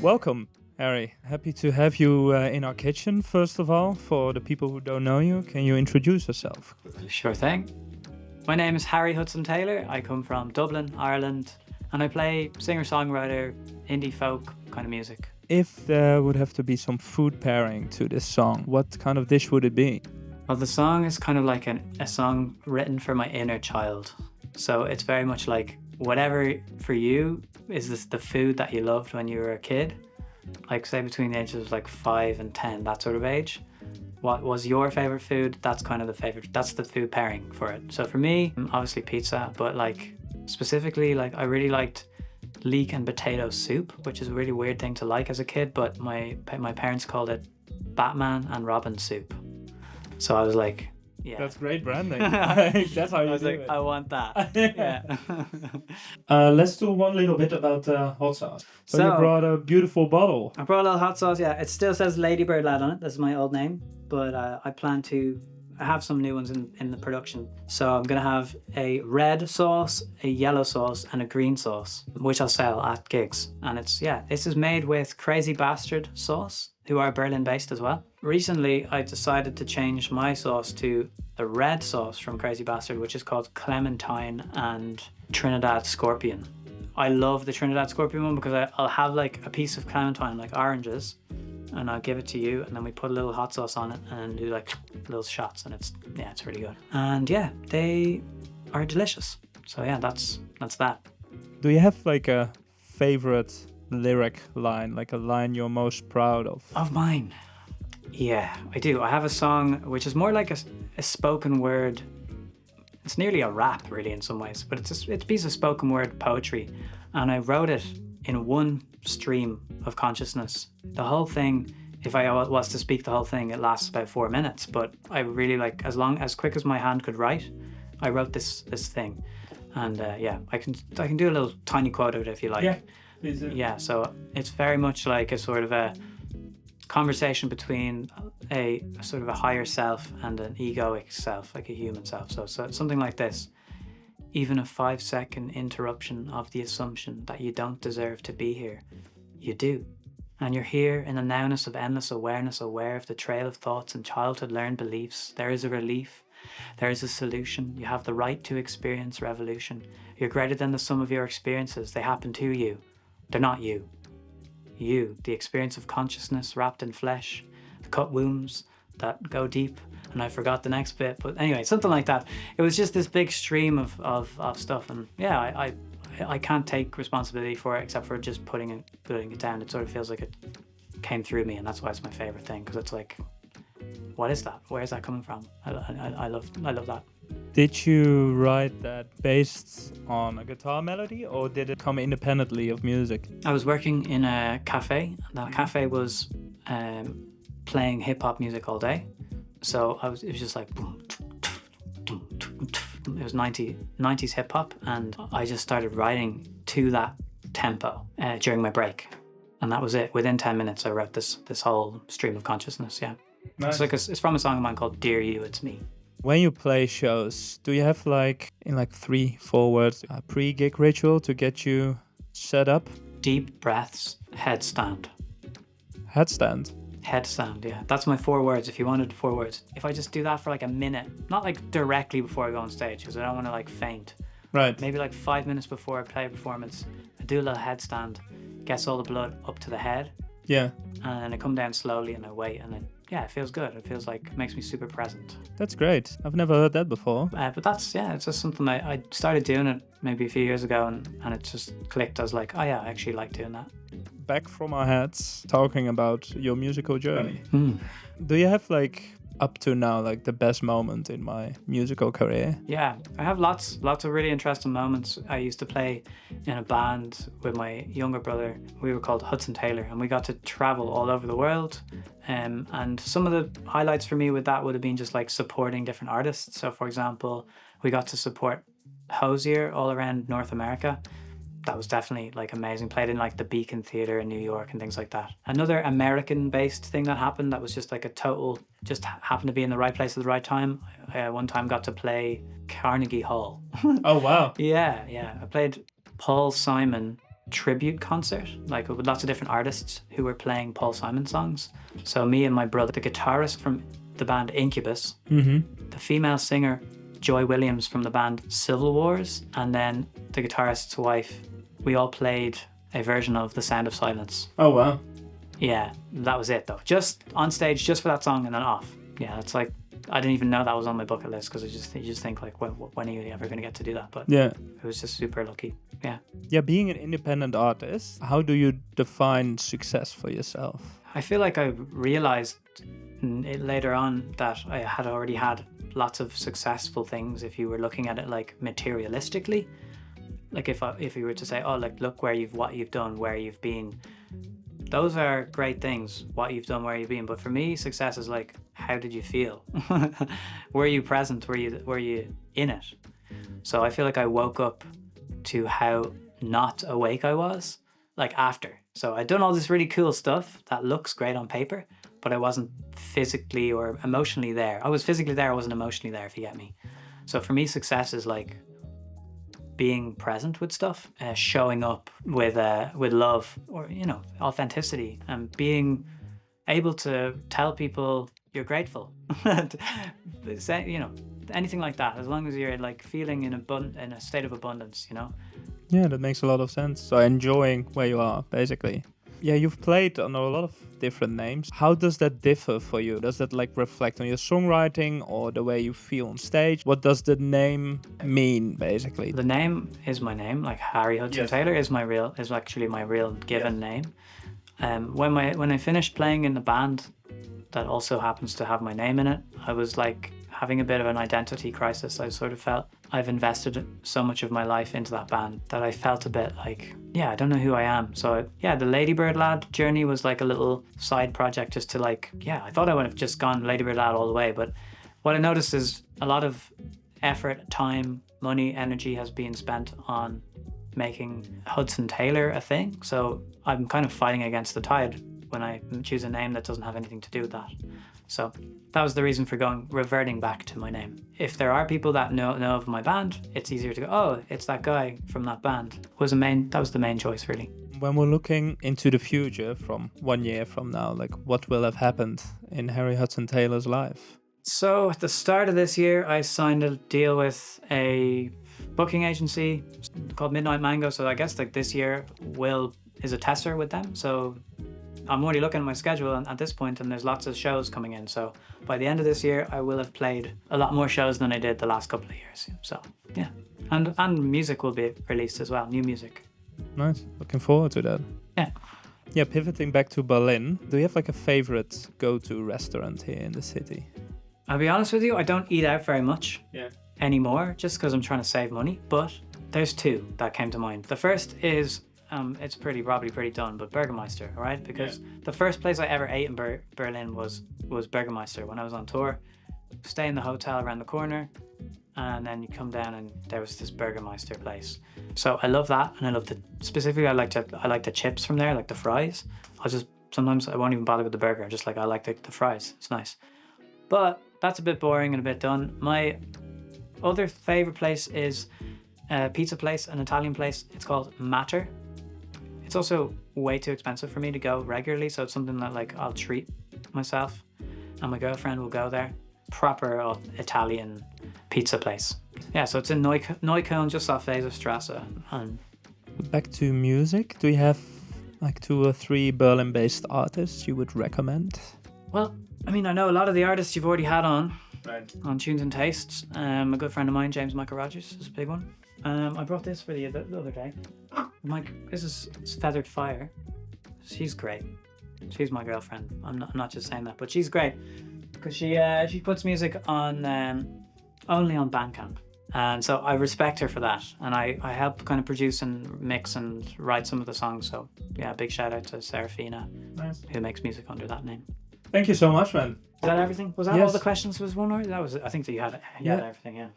Welcome, Harry. Happy to have you in our kitchen, first of all. For the people who don't know you, can you introduce yourself? Sure thing. My name is Harry Hudson Taylor. I come from Dublin, Ireland, and I play singer-songwriter, indie folk kind of music. If there would have to be some food pairing to this song, what kind of dish would it be? Well, the song is kind of like a song written for my inner child. So it's very much like whatever for you is this the food that you loved when you were a kid, like say between the ages of like 5 and 10, that sort of age. What was your favorite food? That's kind of that's the food pairing for it. So for me, obviously pizza, but like specifically, like I really liked leek and potato soup, which is a really weird thing to like as a kid, but my parents called it Batman and Robin soup. So I was like, yeah. That's great branding. That's how you I was do like, it. I want that. Yeah. Let's do one little bit about hot sauce. So you brought a beautiful bottle. I brought a little hot sauce, yeah. It still says Ladybird Lad on it. This is my old name, but I plan to have some new ones in the production. So I'm gonna have a red sauce, a yellow sauce, and a green sauce, which I'll sell at gigs. And this is made with Crazy Bastard sauce, who are Berlin based as well. Recently, I decided to change my sauce to the red sauce from Crazy Bastard, which is called Clementine and Trinidad Scorpion. I love the Trinidad Scorpion one because I'll have like a piece of clementine, like oranges, and I'll give it to you, and then we put a little hot sauce on it and do like little shots, and it's really good. And yeah, they are delicious. So yeah, that's that. Do you have like a favorite lyric line, like a line you're most proud of? Of mine? Yeah, I do. I have a song which is more like a spoken word. It's nearly a rap really in some ways, but it's a piece of spoken word poetry, and I wrote it in one stream of consciousness. The whole thing, if I was to speak the whole thing, it lasts about 4 minutes, but I really like, as quick as my hand could write, I wrote this thing. And I can do a little tiny quote of it if you like. Yeah, please do. Yeah, so it's very much like a sort of a conversation between a sort of a higher self and an egoic self, like a human self. So it's something like this. Even a 5-second interruption of the assumption that you don't deserve to be here, you do. And you're here in the nowness of endless awareness, aware of the trail of thoughts and childhood learned beliefs. There is a relief. There is a solution. You have the right to experience revolution. You're greater than the sum of your experiences. They happen to you. They're not you. You, the experience of consciousness wrapped in flesh, the cut wounds that go deep. And I forgot the next bit, but anyway, something like that. It was just this big stream of stuff, and yeah, I can't take responsibility for it except for just putting it down. It sort of feels like it came through me, and that's why it's my favorite thing, because it's like, what is that? Where is that coming from? I love that. Did you write that based on a guitar melody, or did it come independently of music? I was working in a cafe. That cafe was playing hip-hop music all day. So it was just like boom, it was 90s hip-hop, and I just started writing to that tempo during my break, and that was it. Within 10 minutes I wrote this whole stream of consciousness. Yeah. Nice. It's from a song of mine called Dear You, It's Me. When you play shows, do you have like, in like 3-4 words, a pre-gig ritual to get you set up? Deep breaths, headstand. Headstand? Headstand, yeah. That's my 4 words, if you wanted 4 words. If I just do that for like a minute, not like directly before I go on stage, because I don't want to like faint. Right. Maybe like 5 minutes before I play a performance, I do a little headstand, gets all the blood up to the head. Yeah. And then I come down slowly and I wait, and then it feels good. It feels like, it makes me super present. That's great. I've never heard that before. But it's just something I started doing it maybe a few years ago, and it just clicked. I was like, oh yeah, I actually like doing that. Back from our heads, talking about your musical journey. Mm. Do you have like, up to now, like the best moment in my musical career? Yeah, I have lots of really interesting moments. I used to play in a band with my younger brother. We were called Hudson Taylor, and we got to travel all over the world. And some of the highlights for me with that would have been just like supporting different artists. So for example, we got to support Hozier all around North America. That was definitely like amazing. Played in like the Beacon Theatre in New York and things like that. Another American-based thing that happened that was just like a total, just happened to be in the right place at the right time. I one time got to play Carnegie Hall. Oh wow. Yeah. I played Paul Simon tribute concert, like with lots of different artists who were playing Paul Simon songs. So me and my brother, the guitarist from the band Incubus, the female singer Joy Williams from the band Civil Wars, and then the guitarist's wife, we all played a version of The Sound of Silence. Oh, wow. Yeah, that was it though. Just on stage, just for that song, and then off. Yeah, it's like, I didn't even know that was on my bucket list, because you just think like, when are you ever going to get to do that? But Yeah. it was just super lucky. Yeah. Yeah, being an independent artist, how do you define success for yourself? I feel like I realized later on that I had already had lots of successful things if you were looking at it like materialistically. Like if you were to say, oh, like look what you've done, where you've been. Those are great things, what you've done, where you've been. But for me, success is like, how did you feel? Were you present? Were you in it? So I feel like I woke up to how not awake I was, like after. So I'd done all this really cool stuff that looks great on paper, but I wasn't physically or emotionally there. I was physically there, I wasn't emotionally there, if you get me. So for me, success is like being present with stuff, showing up with love, or authenticity, and being able to tell people you're grateful. Say, anything like that, as long as you're like feeling in a state of abundance, Yeah, that makes a lot of sense. So enjoying where you are, basically. Yeah, you've played under a lot of different names. How does that differ for you? Does that like reflect on your songwriting or the way you feel on stage? What does the name mean, basically? The name is my name. Like Harry Hudson Taylor is actually my real given name. When I finished playing in the band that also happens to have my name in it, I was like having a bit of an identity crisis. I sort of felt I've invested so much of my life into that band that I felt a bit like, I don't know who I am. So the Ladybird Lad journey was like a little side project just to like, I thought I would have just gone Ladybird Lad all the way. But what I noticed is a lot of effort, time, money, energy has been spent on making Hudson Taylor a thing. So I'm kind of fighting against the tide when I choose a name that doesn't have anything to do with that. So that was the reason for reverting back to my name. If there are people that know of my band, it's easier to go, oh, it's that guy from that band. That was the main choice, really. When we're looking into the future from 1 year from now, like what will have happened in Harry Hudson Taylor's life? So at the start of this year, I signed a deal with a booking agency called Midnight Mango. So I guess like this year is a tester with them. So I'm already looking at my schedule at this point, and there's lots of shows coming in. So by the end of this year, I will have played a lot more shows than I did the last couple of years. So yeah, and music will be released as well, new music. Nice, looking forward to that. Yeah, pivoting back to Berlin, do you have like a favorite go-to restaurant here in the city? I'll be honest with you, I don't eat out very much anymore, just because I'm trying to save money. But there's two that came to mind. The first is it's probably pretty done, but Burgermeister, all right? Because the first place I ever ate in Berlin was Burgermeister when I was on tour. Stay in the hotel around the corner, and then you come down and there was this Burgermeister place. So I love that, and I love specifically I like the chips from there, like the fries. Sometimes I won't even bother with the burger, just like I like the fries. It's nice. But that's a bit boring and a bit done. My other favorite place is a pizza place, an Italian place. It's called Matter. It's also way too expensive for me to go regularly, so it's something that like I'll treat myself, and my girlfriend will go there. Proper Italian pizza place. Yeah, so it's in Neukölln, just off Weserstrasse. And back to music, do you have like 2 or 3 Berlin-based artists you would recommend? Well, I mean, I know a lot of the artists you've already had on Tunes and Tastes. A good friend of mine, James Michael Rogers, is a big one. I brought this for the other day. This is Feathered Fire. She's great. She's my girlfriend. I'm not just saying that, but she's great because she puts music on only on Bandcamp, and so I respect her for that. And I help kind of produce and mix and write some of the songs. So yeah, big shout out to Serafina, who makes music under that name. Thank you so much, man. Is that everything? Was that all the questions? Was one or that was? I think that you had everything. Yeah.